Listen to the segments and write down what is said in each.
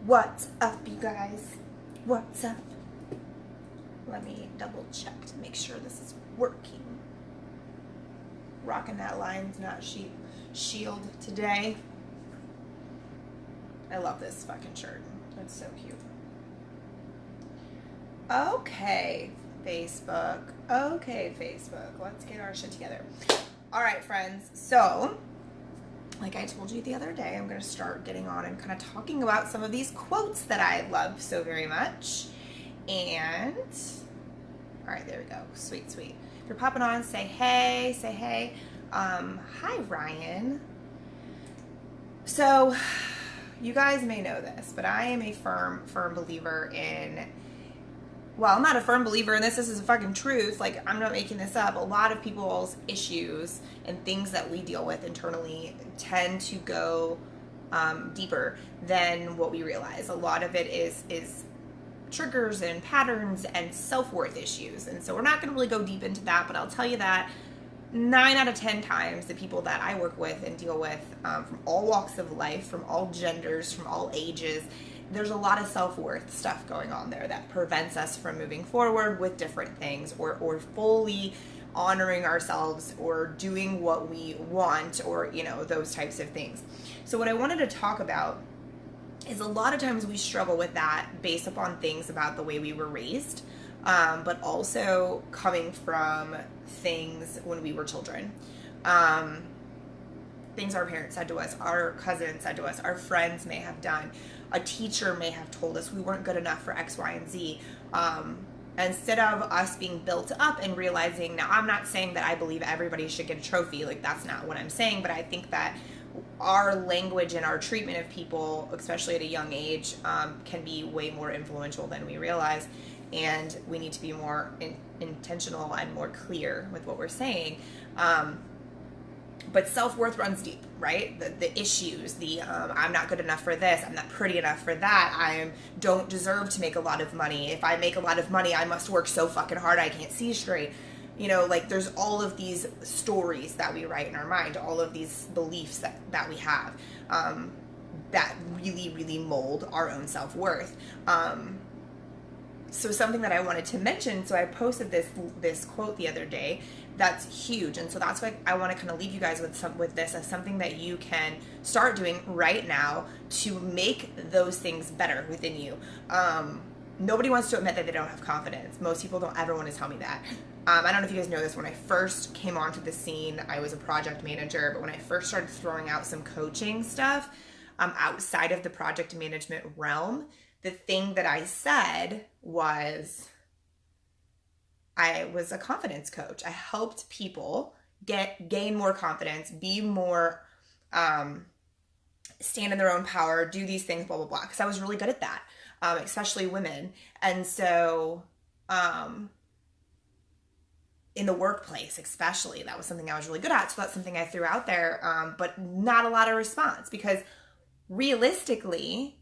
What's up, you guys? What's up? Let me double check to make sure this is working. Rocking that Lions Not Sheep shield today. I love this fucking shirt. It's so cute. Okay, Facebook. Let's get our shit together. All right, friends. So, like I told you the other day, I'm going to start getting on and kind of talking about some of these quotes that I love so very much. And, all right, there we go. Sweet. If you're popping on, say hey. Hi, Ryan. So, you guys may know this, but I am a firm believer in, well, I'm not a firm believer in this. This is a fucking truth. Like, I'm not making this up. A lot of people's issues and things that we deal with internally tend to go deeper than what we realize. A lot of it is triggers and patterns and self-worth issues. And so we're not going to really go deep into that, but I'll tell you that 9 out of 10 times the people that I work with and deal with from all walks of life, from all genders, from all ages, there's a lot of self-worth stuff going on there that prevents us from moving forward with different things or fully honoring ourselves or doing what we want or, those types of things. So what I wanted to talk about is a lot of times we struggle with that based upon things about the way we were raised, but also coming from things when we were children. Things our parents said to us, our cousins said to us, our friends may have done, a teacher may have told us we weren't good enough for X, Y, and Z. Instead of us being built up and realizing, now I'm not saying that I believe everybody should get a trophy, like that's not what I'm saying, but I think that our language and our treatment of people, especially at a young age, can be way more influential than we realize, and we need to be more intentional and more clear with what we're saying. But self-worth runs deep, right? The issues, I'm not good enough for this, I'm not pretty enough for that, I don't deserve to make a lot of money. If I make a lot of money, I must work so fucking hard I can't see straight. There's all of these stories that we write in our mind, all of these beliefs that we have that really, really mold our own self-worth. So something that I wanted to mention, so I posted this quote the other day that's huge, and so that's why I want to kind of leave you guys with this as something that you can start doing right now to make those things better within you. Nobody wants to admit that they don't have confidence. Most people don't ever want to tell me that. I don't know if you guys know this. When I first came onto the scene, I was a project manager, but when I first started throwing out some coaching stuff outside of the project management realm, the thing that I said was I was a confidence coach. I helped people gain more confidence, be more, stand in their own power, do these things, blah, blah, blah. Because I was really good at that, especially women. And so in the workplace, especially, that was something I was really good at. So that's something I threw out there, but not a lot of response because realistically,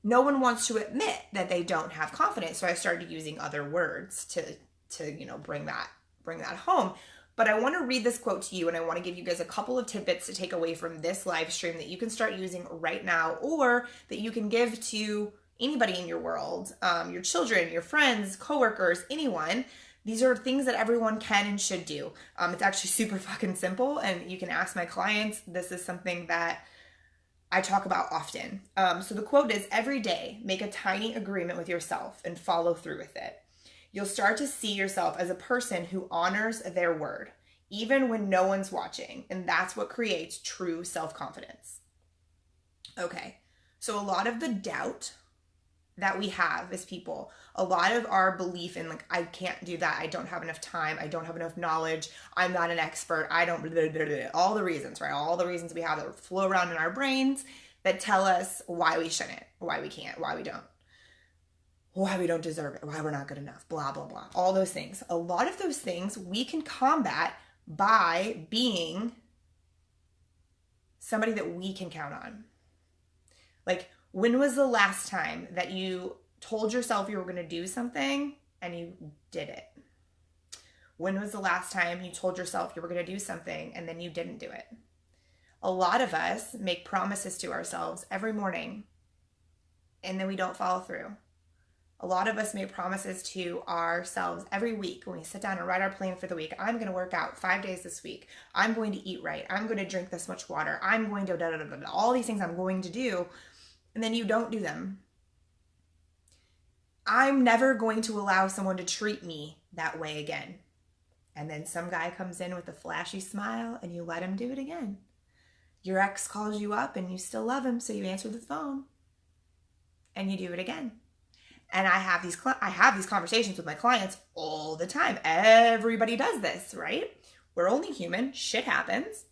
no one wants to admit that they don't have confidence. So I started using other words to bring that home. But I want to read this quote to you, and I want to give you guys a couple of tidbits to take away from this live stream that you can start using right now, or that you can give to anybody in your world, your children, your friends, coworkers, anyone. These are things that everyone can and should do. It's actually super fucking simple, and you can ask my clients. This is something that I talk about often. So the quote is, every day, make a tiny agreement with yourself and follow through with it. You'll start to see yourself as a person who honors their word, even when no one's watching. And that's what creates true self-confidence. Okay, so a lot of the doubt that we have as people, a lot of our belief in I can't do that, I don't have enough time, I don't have enough knowledge, I'm not an expert, I don't, blah, blah, blah, all the reasons, right? All the reasons we have that flow around in our brains that tell us why we shouldn't, why we can't, why we don't deserve it, why we're not good enough, blah, blah, blah, all those things. A lot of those things we can combat by being somebody that we can count on. When was the last time that you told yourself you were going to do something and you did it? When was the last time you told yourself you were going to do something and then you didn't do it? A lot of us make promises to ourselves every morning and then we don't follow through. A lot of us make promises to ourselves every week when we sit down and write our plan for the week. I'm going to work out 5 days this week. I'm going to eat right. I'm going to drink this much water. I'm going to all these things I'm going to do. And then you don't do them. I'm never going to allow someone to treat me that way again. And then some guy comes in with a flashy smile and you let him do it again. Your ex calls you up and you still love him, so you answer the phone and you do it again. And I have these conversations with my clients all the time. Everybody does this, right? We're only human. Shit happens.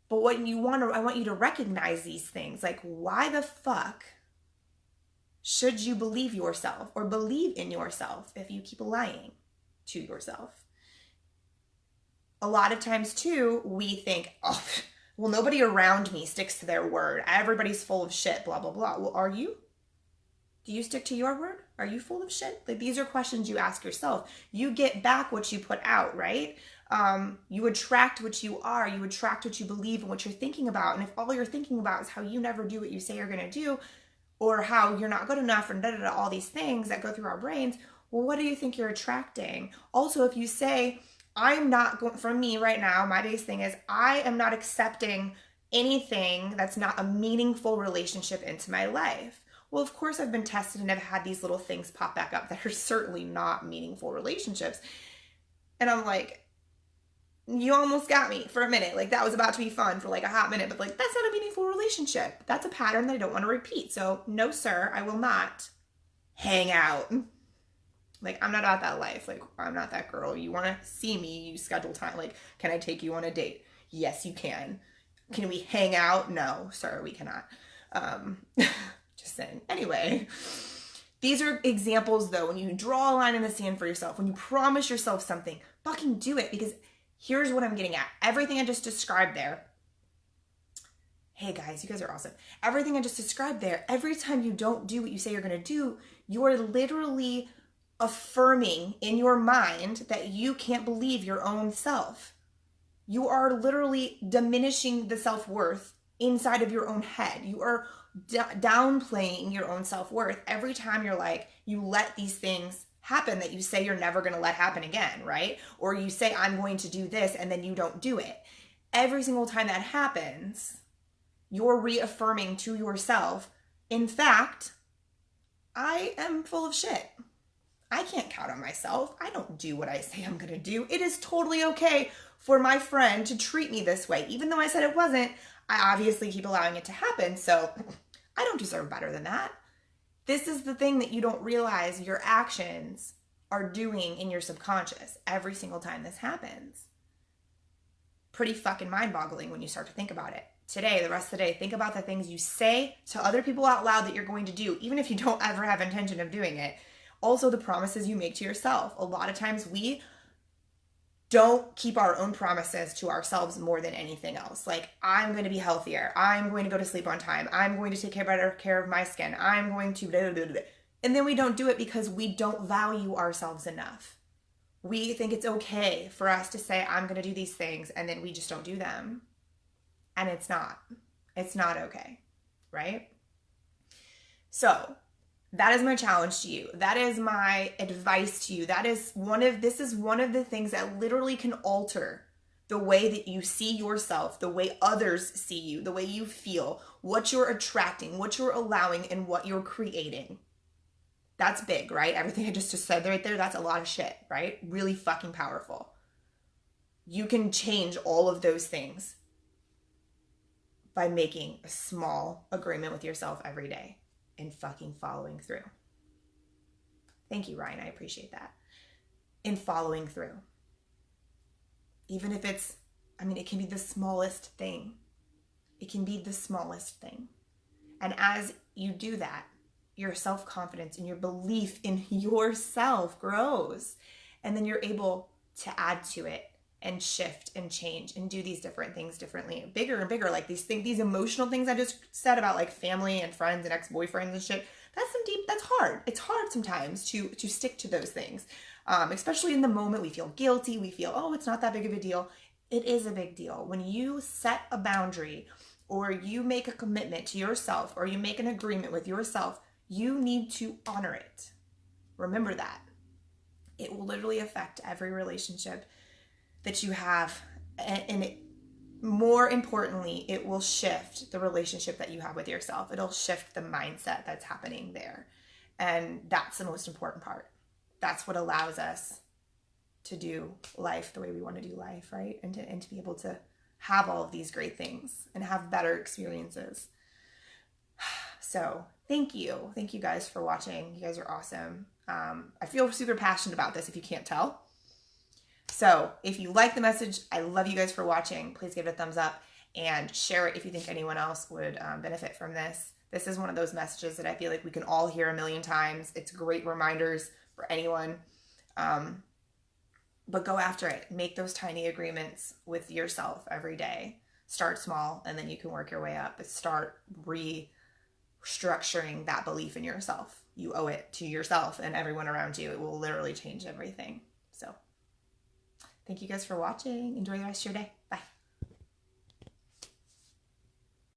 But I want you to recognize these things. Like, why the fuck should you believe yourself or believe in yourself if you keep lying to yourself? A lot of times too, we think, oh, well, nobody around me sticks to their word. Everybody's full of shit, blah, blah, blah. Well, are you? Do you stick to your word? Are you full of shit? Like, these are questions you ask yourself. You get back what you put out, right? You attract what you are. You attract what you believe and what you're thinking about. And if all you're thinking about is how you never do what you say you're going to do, or how you're not good enough, and all these things that go through our brains, well, what do you think you're attracting? Also, if you say, I'm not going, for me right now, my biggest thing is I am not accepting anything that's not a meaningful relationship into my life. Well, of course, I've been tested and I've had these little things pop back up that are certainly not meaningful relationships. And I'm like, you almost got me for a minute. Like, that was about to be fun for like a hot minute, but like, that's not a meaningful relationship. That's a pattern that I don't want to repeat. So no, sir, I will not hang out. Like, I'm not about that life. Like, I'm not that girl. You want to see me, you schedule time. Like, can I take you on a date? Yes, you can. Can we hang out? No, sir, we cannot. Just saying. Anyway, these are examples though. When you draw a line in the sand for yourself, when you promise yourself something, fucking do it. Because here's what I'm getting at. Everything I just described there. Hey guys, you guys are awesome. Everything I just described there, every time you don't do what you say you're going to do, you're literally affirming in your mind that you can't believe your own self. You are literally diminishing the self-worth inside of your own head. You are downplaying your own self-worth every time you let these things happen that you say you're never going to let happen again, right? Or you say, I'm going to do this, and then you don't do it. Every single time that happens, you're reaffirming to yourself, in fact, I am full of shit. I can't count on myself. I don't do what I say I'm going to do. It is totally okay for my friend to treat me this way. Even though I said it wasn't, I obviously keep allowing it to happen. So I don't deserve better than that. This is the thing that you don't realize your actions are doing in your subconscious every single time this happens. Pretty fucking mind-boggling when you start to think about it. Today, the rest of the day, think about the things you say to other people out loud that you're going to do, even if you don't ever have intention of doing it. Also, the promises you make to yourself. A lot of times we don't keep our own promises to ourselves more than anything else. Like, I'm going to be healthier. I'm going to go to sleep on time. I'm going to take better care of my skin. I'm going to blah, blah, blah. And then we don't do it because we don't value ourselves enough. We think it's okay for us to say, I'm going to do these things, and then we just don't do them. And it's not. It's not okay, right? So that is my challenge to you. That is my advice to you. This is one of the things that literally can alter the way that you see yourself, the way others see you, the way you feel, what you're attracting, what you're allowing, and what you're creating. That's big, right? Everything I just said right there, that's a lot of shit, right? Really fucking powerful. You can change all of those things by making a small agreement with yourself every day and fucking following through. Thank you, Ryan. I appreciate that. In following through. Even if it can be the smallest thing. It can be the smallest thing. And as you do that, your self-confidence and your belief in yourself grows. And then you're able to add to it and shift and change and do these different things differently, bigger and bigger. Like these emotional things I just said about like family and friends and ex-boyfriends and shit. That's hard. It's hard sometimes to stick to those things. Especially in the moment, we feel guilty. We feel, oh, it's not that big of a deal. It is a big deal. When you set a boundary or you make a commitment to yourself or you make an agreement with yourself, You need to honor it. Remember that. It will literally affect every relationship that you have. And it, more importantly, it will shift the relationship that you have with yourself. It'll shift the mindset that's happening there. And that's the most important part. That's what allows us to do life the way we want to do life, right? And to be able to have all of these great things and have better experiences. So thank you. Thank you guys for watching. You guys are awesome. I feel super passionate about this if you can't tell. So if you like the message, I love you guys for watching. Please give it a thumbs up and share it if you think anyone else would benefit from this. This is one of those messages that I feel like we can all hear a million times. It's great reminders for anyone. But go after it. Make those tiny agreements with yourself every day. Start small, and then you can work your way up. But start restructuring that belief in yourself. You owe it to yourself and everyone around you. It will literally change everything. So thank you guys for watching. Enjoy the rest of your day.